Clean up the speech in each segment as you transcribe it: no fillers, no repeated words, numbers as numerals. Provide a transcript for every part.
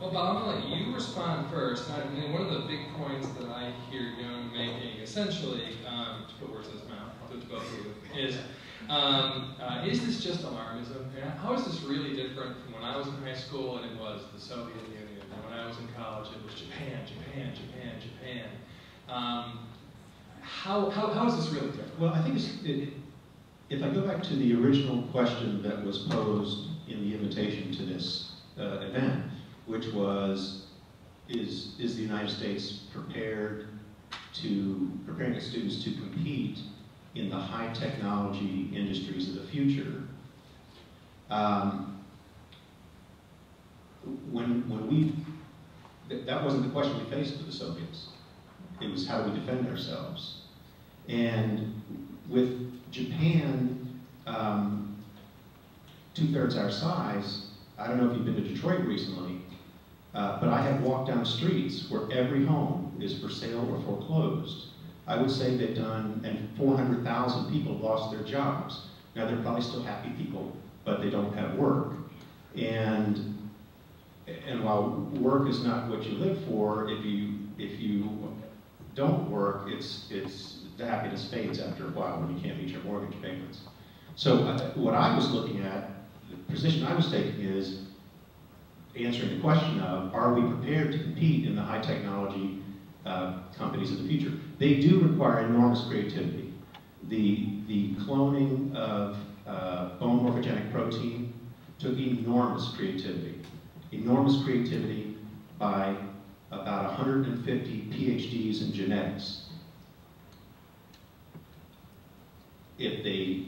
Well, Bob, I'm going to let you respond first. I mean, one of the big points that I hear Young making, essentially, to put words in his mouth, to both of you, is this just alarmism? How is this really different from when I was in high school and it was the Soviet Union, and when I was in college it was Japan, Japan, Japan, Japan? How is this really different? Well, I think if I go back to the original question that was posed in the invitation to this event, which was, is the United States preparing its students to compete in the high technology industries of the future? That wasn't the question we faced with the Soviets. It was how do we defend ourselves? And with Japan, 2/3 our size, I don't know if you've been to Detroit recently, but I have walked down streets where every home is for sale or foreclosed. I would say they've done, and 400,000 people lost their jobs. Now they're probably still happy people, but they don't have work. And while work is not what you live for, if you don't work, it's the happiness fades after a while when you can't meet your mortgage payments. So what I was looking at, the position I was taking is answering the question of, are we prepared to compete in the high technology companies of the future? They do require enormous creativity. The cloning of bone morphogenic protein took enormous creativity by about 150 PhDs in genetics. If they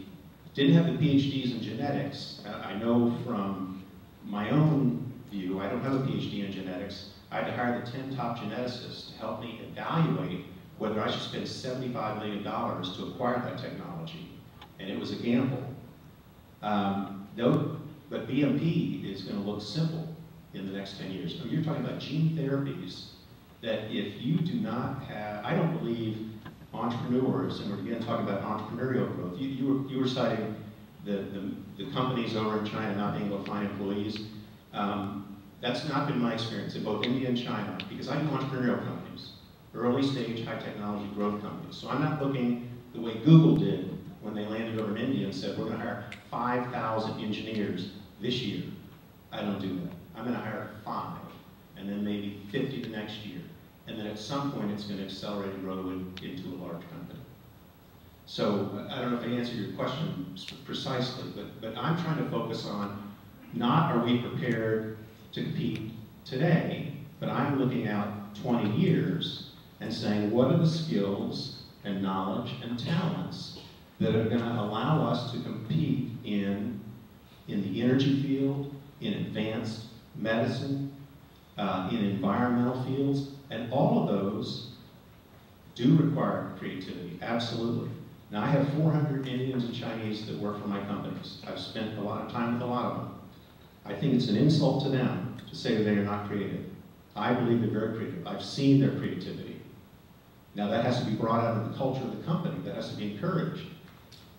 didn't have the PhDs in genetics, I know from my own view, I don't have a PhD in genetics, I had to hire the 10 top geneticists to help me evaluate whether I should spend $75 million to acquire that technology. And it was a gamble. But BMP is going to look simple in the next 10 years. I mean, you're talking about gene therapies that if you do not have, I don't believe entrepreneurs, and we're again talking about entrepreneurial growth, you were citing the companies over in China not being able to find employees. That's not been my experience in both India and China, because I do entrepreneurial companies, early stage high technology growth companies. So I'm not looking the way Google did when they landed over in India and said, we're going to hire 5,000 engineers this year. I don't do that. I'm going to hire 5, and then maybe 50 the next year. And then at some point it's going to accelerate and grow into a large company. So I don't know if I answered your question precisely, but I'm trying to focus on not are we prepared to compete today, but I'm looking out 20 years and saying what are the skills and knowledge and talents that are going to allow us to compete in the energy field, in advanced medicine, in environmental fields, and all of those do require creativity, absolutely. Now I have 400 Indians and Chinese that work for my companies. I've spent a lot of time with a lot of them. I think it's an insult to them to say that they are not creative. I believe they're very creative. I've seen their creativity. Now that has to be brought out of the culture of the company. That has to be encouraged.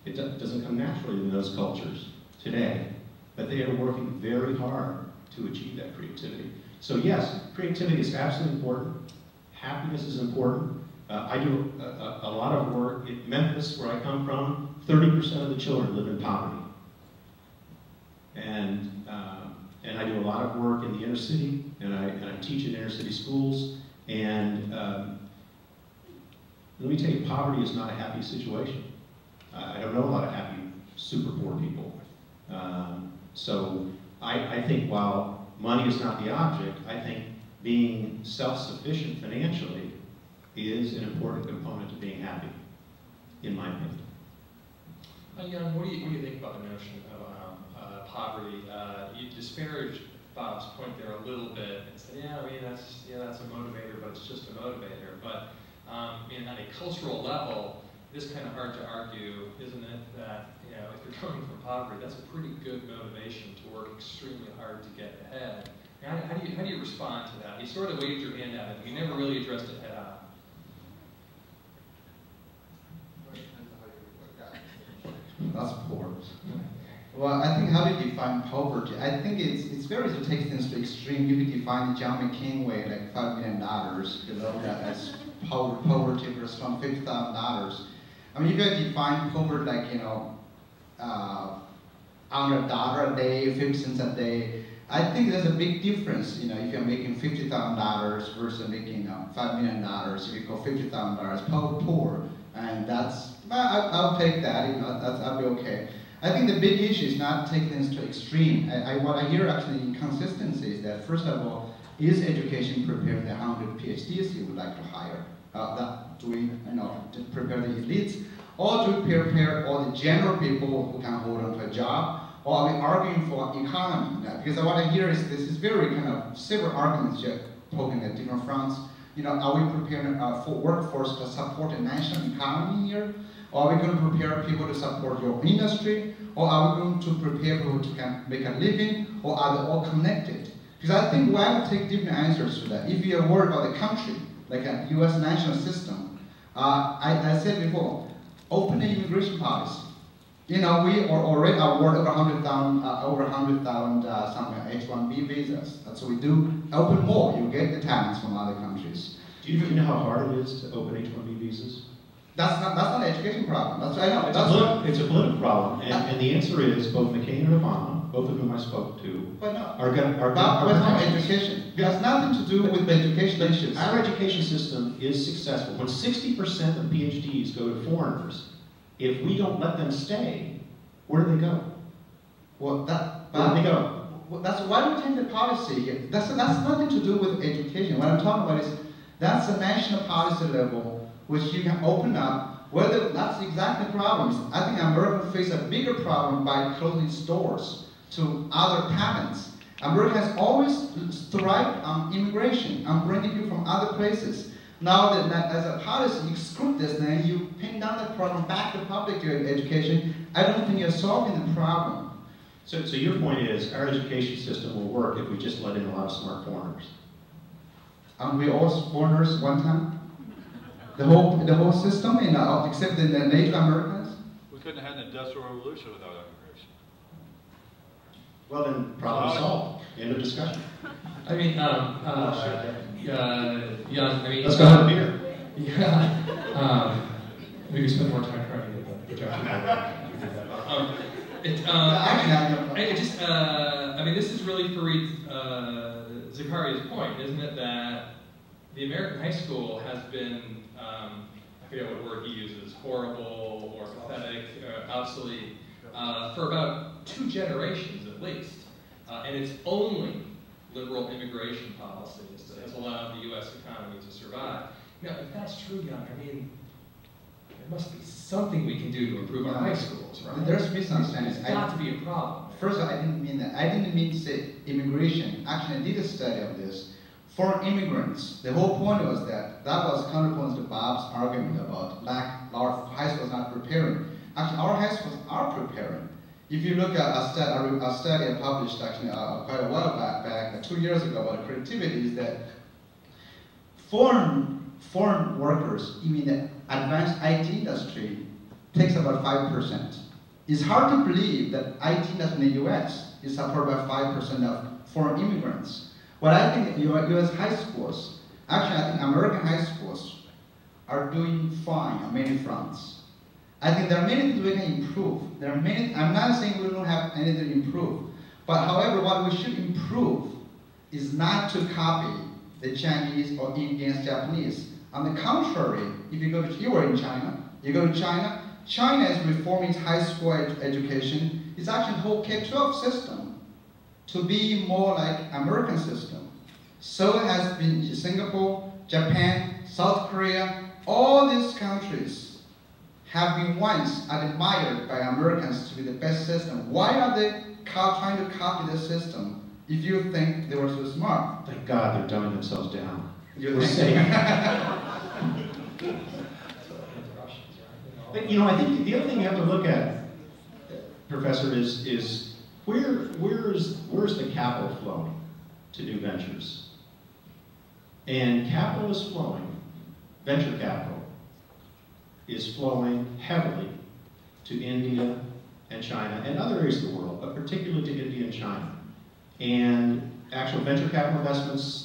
It doesn't come naturally in those cultures today, but they are working very hard to achieve that creativity. So yes, creativity is absolutely important. Happiness is important. I do a lot of work in Memphis, where I come from. 30% of the children live in poverty. And I do a lot of work in the inner city, and I teach in inner city schools. And let me tell you, poverty is not a happy situation. I don't know a lot of happy, super poor people. So I think while money is not the object, I think being self-sufficient financially is an important component to being happy, in my opinion. Young, what do you think about the notion of poverty? You disparaged Bob's point there a little bit and said, yeah, I mean that's a motivator, but it's just a motivator. But on a cultural level, it's kind of hard to argue, isn't it, that if you're coming from poverty, that's a pretty good motivation to work extremely hard to get ahead. How do you respond to that? You sort of waved your hand at it, but you never really addressed it head on. That's poor. Well, I think how do you define define poverty, I think it's very easy to take things to extreme. You could define the John McCain way, like $5 million, that as poverty versus $50,000. I mean, you could define poverty like, $100 a day, 50 cents a day. I think there's a big difference, if you're making $50,000 versus making $5 million. If you go $50,000 poor, and I'll take that. I'll be okay. I think the big issue is not taking things to extreme. What I hear actually inconsistency is that first of all, is education preparing the 100 PhDs you would like to hire? Do we, to prepare the elites, or do we prepare all the general people who can hold on to a job? Or are we arguing for economy? Because what I hear is this is very kind of several arguments you're poking at different fronts. Are we preparing for workforce to support the national economy here? Or are we going to prepare people to support your industry? Or are we going to prepare people to make a living? Or are they all connected? Because I think we have to take different answers to that. If you are worried about the country, like a US national system, I said before, open the immigration policy. We are already award over 100,000 some H-1B visas. That's what we do. Open more, you get the talents from other countries. Do you know how hard it is to open H-1B visas? That's not an education problem. That's I know. It's a political problem, and the answer is both McCain and Obama, both of whom I spoke to, are going to education. It has nothing to do with the education issues. Our education system is successful. When 60% of PhDs go to foreigners, if we don't let them stay, where do they go? Well, where do they go? That's why we take the policy here. That's nothing to do with education. What I'm talking about is that's a national policy level, which you can open up. Whether that's exactly the problem. I think America faces a bigger problem by closing stores to other talents. America has always thrived on immigration, on bringing people from other places. Now that as a policy, you exclude this, then you pin down the problem back to public education. I don't think you're solving the problem. So your point is, our education system will work if we just let in a lot of smart foreigners. Aren't we all foreigners one time? The whole system, except in the Native Americans? We couldn't have had an industrial revolution without immigration. Well, then, problem solved. End of discussion. I mean, let's go have a beer. Yeah. Maybe spend more time trying to get the projection. This is really Fareed Zakaria's point, isn't it? That the American high school has been, I forget what word he uses, horrible or pathetic, obsolete, for about 2 generations at least. And it's only liberal immigration policy that has allowed the U.S. economy to survive. Now, if that's true, Jan, there must be something we can do to improve our high schools, right? There's misunderstanding. It's got to be a problem. First, I didn't mean that. I didn't mean to say immigration. Actually, I did a study of this. For immigrants, the whole point was that was counterpoint to Bob's argument about our high schools not preparing. Actually, our high schools are preparing. If you look at a study I published actually quite a while back 2 years ago about creativity, is that foreign workers, even the advanced IT industry, takes about 5%. It's hard to believe that IT industry in the US is supported by 5% of foreign immigrants. What I think US high schools, actually I think American high schools are doing fine on many fronts. I think there are many things we can improve. I'm not saying we don't have anything to improve, but however, what we should improve is not to copy the Chinese or Indians, Japanese. On the contrary, if you were in China, you go to China, China is reforming its high school education. It's actually the whole K-12 system to be more like American system. So has been Singapore, Japan, South Korea, all these countries have been once admired by Americans to be the best system. Why are they trying to copy the system if you think they were so smart? Thank God they're dumbing themselves down. We're safe. But I think the other thing you have to look at, Professor, is where's the capital flowing to new ventures? And capital is flowing, venture capital is flowing heavily to India, and China and other areas of the world, but particularly to India and China. And actual venture capital investments